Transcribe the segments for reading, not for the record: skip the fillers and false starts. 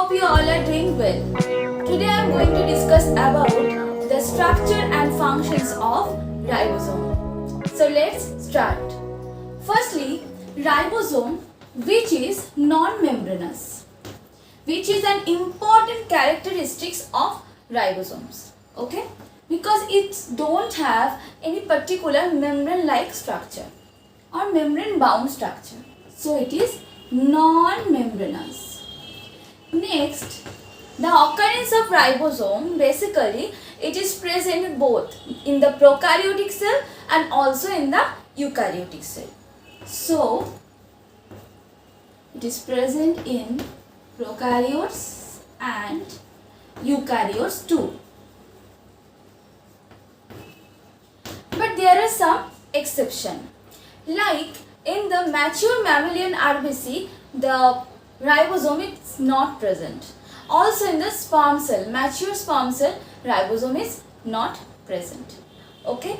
hope you all are doing well. Today I am going to discuss about the structure and functions of ribosome. So let's start. Firstly, ribosome, which is non-membranous, which is an important characteristics of ribosomes. Okay, because it don't have any particular membrane-like structure or membrane-bound structure. So it is non-membranous. Next, the occurrence of ribosome, basically it is present both in the prokaryotic cell and also in the eukaryotic cell. So it is present in prokaryotes and eukaryotes too. But there are some exceptions. Like in the mature mammalian RBC, the ribosome is not present. Also in the sperm cell, mature sperm cell, ribosome is not present. Okay.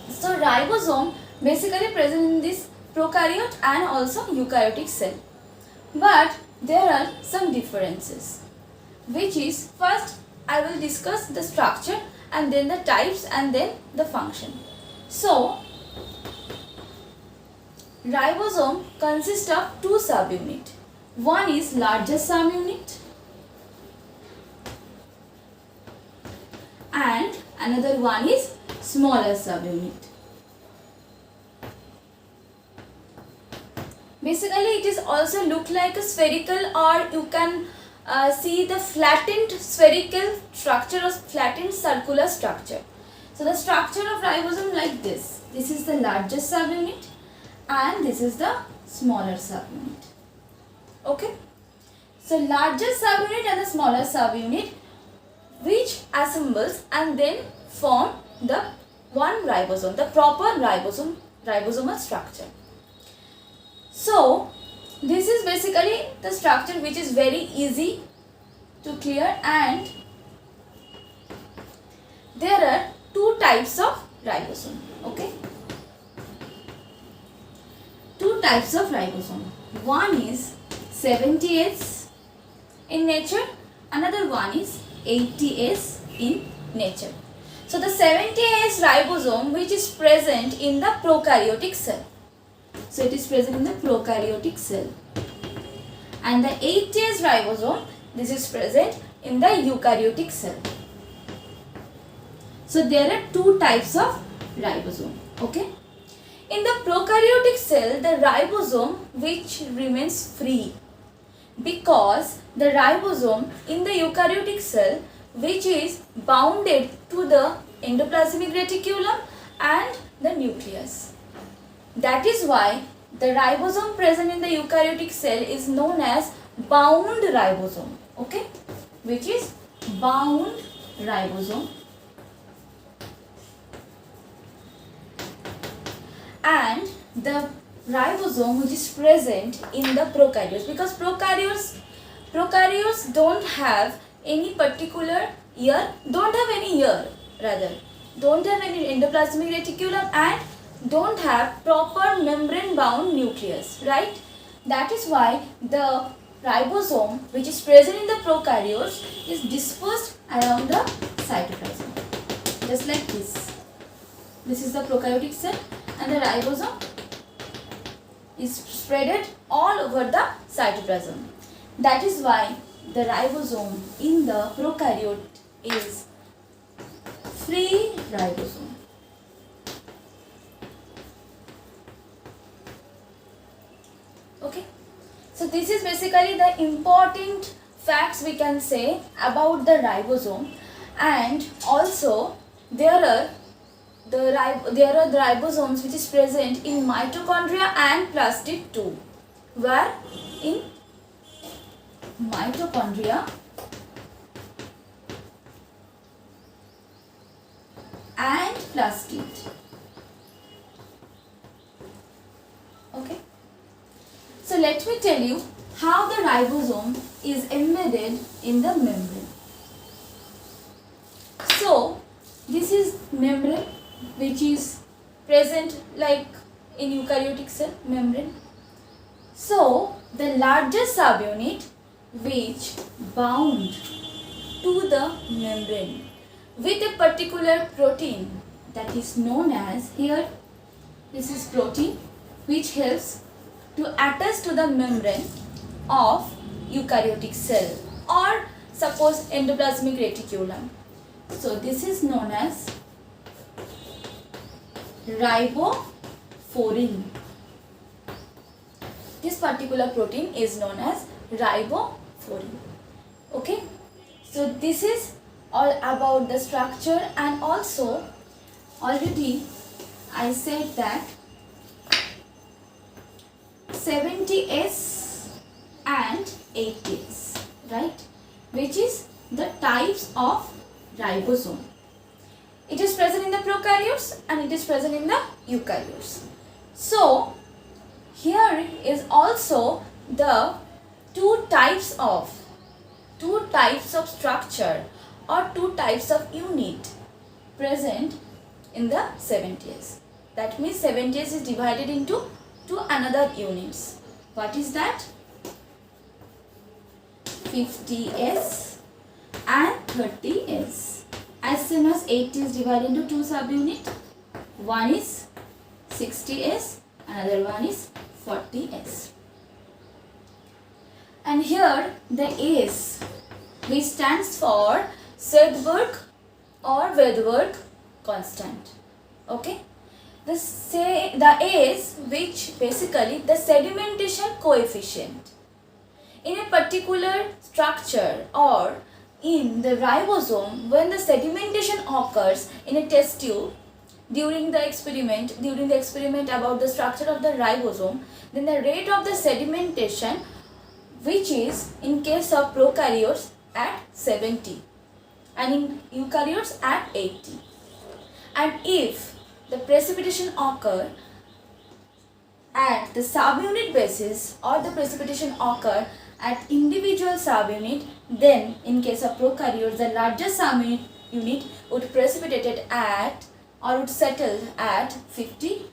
So ribosome basically present in this prokaryote and also eukaryotic cell. But there are some differences, which is first I will discuss the structure and then the types and then the function. So ribosome consists of two subunits. One is largest subunit and another one is smaller subunit. Basically it is also look like a spherical, or you can see the flattened spherical structure or flattened circular structure. So the structure of ribosome like this. This is the largest subunit and this is the smaller subunit. Okay. So largest subunit and the smaller subunit, which assembles and then form the one ribosome, the proper ribosomal structure. So this is basically the structure which is very easy to clear, and there are two types of ribosome. Okay. Two types of ribosome. One is 70S in nature, another one is 80S in nature. So the 70S ribosome, which is present in the prokaryotic cell. So it is present in the prokaryotic cell. And the 80S ribosome, this is present in the eukaryotic cell. So there are two types of ribosome. Okay. In the prokaryotic cell, the ribosome which remains free, because the ribosome in the eukaryotic cell, which is bounded to the endoplasmic reticulum and the nucleus. That is why the ribosome present in the eukaryotic cell is known as bound ribosome. Okay, which is bound ribosome. And the ribosome which is present in the prokaryotes, because prokaryotes don't have any particular don't have any endoplasmic reticulum and don't have proper membrane bound nucleus, right? That is why the ribosome which is present in the prokaryotes is dispersed around the cytoplasm, just like this. This is the prokaryotic cell and the ribosome is spreaded all over the cytoplasm. That is why the ribosome in the prokaryote is free ribosome. Okay. So this is basically the important facts we can say about the ribosome, and also there are the ribosomes which is present in mitochondria and plastid too. Where? In mitochondria and plastid. Okay. So let me tell you how the ribosome is embedded in the membrane. So this is membrane which is present like in eukaryotic cell membrane. So the largest subunit which bound to the membrane with a particular protein that is known as, here this is protein which helps to attach to the membrane of eukaryotic cell or suppose endoplasmic reticulum. So this is known as ribofourin. This particular protein is known as ribofourin. Okay, so this is all about the structure, and also already I said that 70S and 80S, right, which is the types of ribosome. It is present in the prokaryotes and it is present in the eukaryotes. So here is also the two types of structure or two types of unit present in the 70S. That means 70S is divided into two another units. What is that? 50S and 30S. As same as 80 is divided into two subunits. One is 60S, another one is 40S. And here the S, which stands for Sedgwick or Wedderburg constant. Okay. The S, which basically the sedimentation coefficient in a particular structure or in the ribosome. When the sedimentation occurs in a test tube during the experiment about the structure of the ribosome, then the rate of the sedimentation, which is in case of prokaryotes at 70 and in eukaryotes at 80. And if the precipitation occur at the subunit basis or the precipitation occur at individual subunit, then in case of prokaryotes the largest subunit would precipitate at or would settle at 50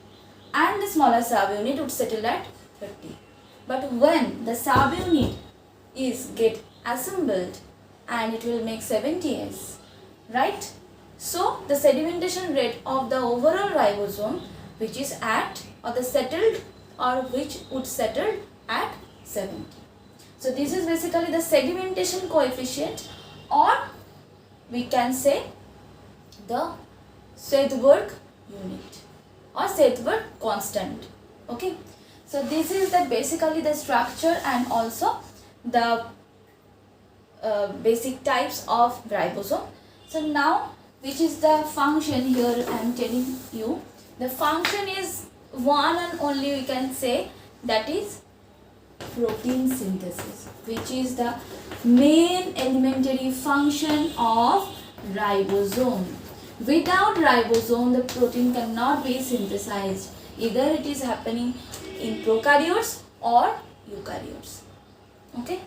and the smaller subunit would settle at 30. But when the subunit is get assembled and it will make 70S, right? So the sedimentation rate of the overall ribosome, which is at or the settled or which would settle at 70. So this is basically the sedimentation coefficient, or we can say the Sedgwick unit or Sedgwick constant. Okay. So this is the basically the structure and also the basic types of ribosome. So now, which is the function here I am telling you. The function is one and only, we can say, that is protein synthesis, which is the main elementary function of ribosome. Without ribosome, the protein cannot be synthesized. Either it is happening in prokaryotes or eukaryotes. Okay.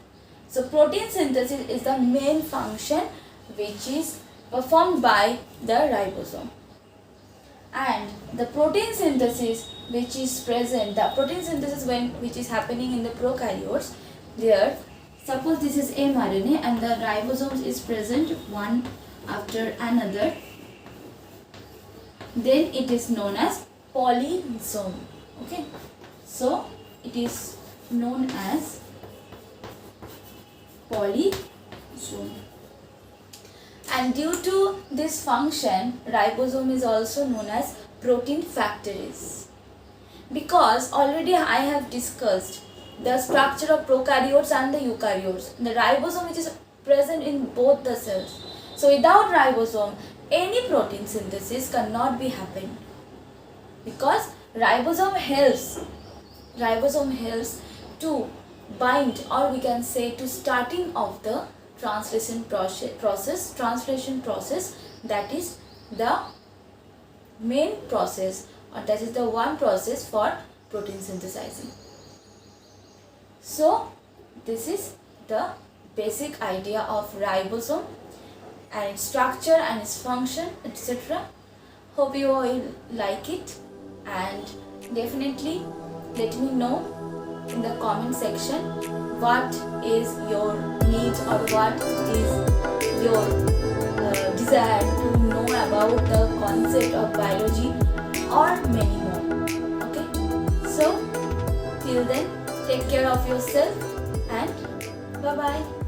So protein synthesis is the main function which is performed by the ribosome. And the protein synthesis which is present, the protein synthesis which is happening in the prokaryotes, there suppose this is mRNA and the ribosomes is present one after another, then it is known as polysome. Okay, so it is known as polysome. And due to this function, ribosome is also known as protein factories, because already I have discussed the structure of prokaryotes and the eukaryotes. The ribosome which is present in both the cells. So without ribosome, any protein synthesis cannot be happen, because ribosome helps to bind, or we can say to starting of the translation process, that is the main process, or that is the one process for protein synthesizing. So this is the basic idea of ribosome and its structure and its function, etc. Hope you all like it, and definitely let me know in the comment section what is your need or what is your desire to know about the concept of biology or many more. Okay, so till then, take care of yourself and bye bye.